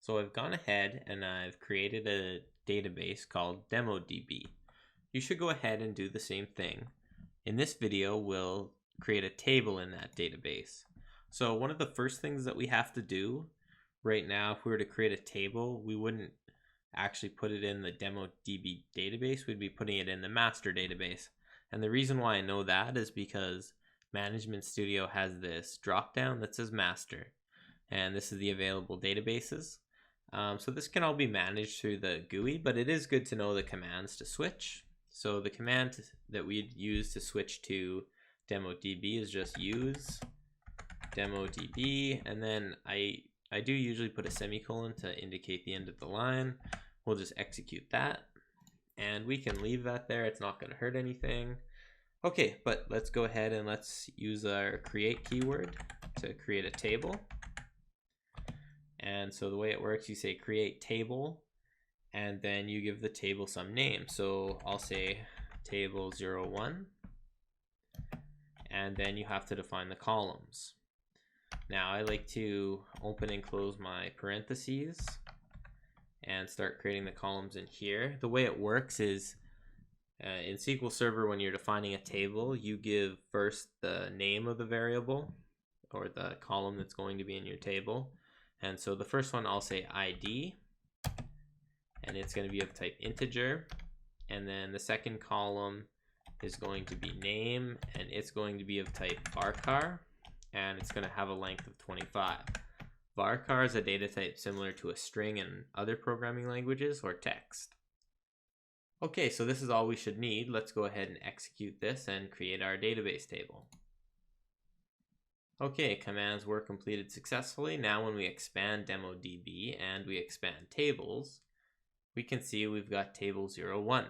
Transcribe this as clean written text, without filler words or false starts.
So I've gone ahead and I've created a database called DemoDB. You should go ahead and do the same thing. In this video, we'll create a table in that database. So one of the first things that we have to do right now, if we were to create a table, we wouldn't actually put it in the DemoDB database, we'd be putting it in the master database. And the reason why I know that is because Management Studio has this drop down that says master, and this is the available databases. So this can all be managed through the GUI, but it is good to know the commands to switch. So the command that we'd use to switch to DemoDB is just use DemoDB, and then I do usually put a semicolon to indicate the end of the line. We'll just execute that, and we can leave that there. It's not going to hurt anything. Okay, but let's go ahead and let's use our create keyword to create a table. And so the way it works, you say create table, and then you give the table some name. So I'll say table 01, and then you have to define the columns. Now I like to open and close my parentheses and start creating the columns in here. The way it works is in SQL Server, when you're defining a table, you give first the name of the variable or the column that's going to be in your table. And so the first one, I'll say ID, and it's going to be of type integer. And then the second column is going to be name, and it's going to be of type varchar, and it's going to have a length of 25. Varchar is a data type similar to a string in other programming languages or text. Okay, so this is all we should need. Let's go ahead and execute this and create our database table. Okay, commands were completed successfully. Now when we expand DemoDB and we expand tables, we can see we've got table 01.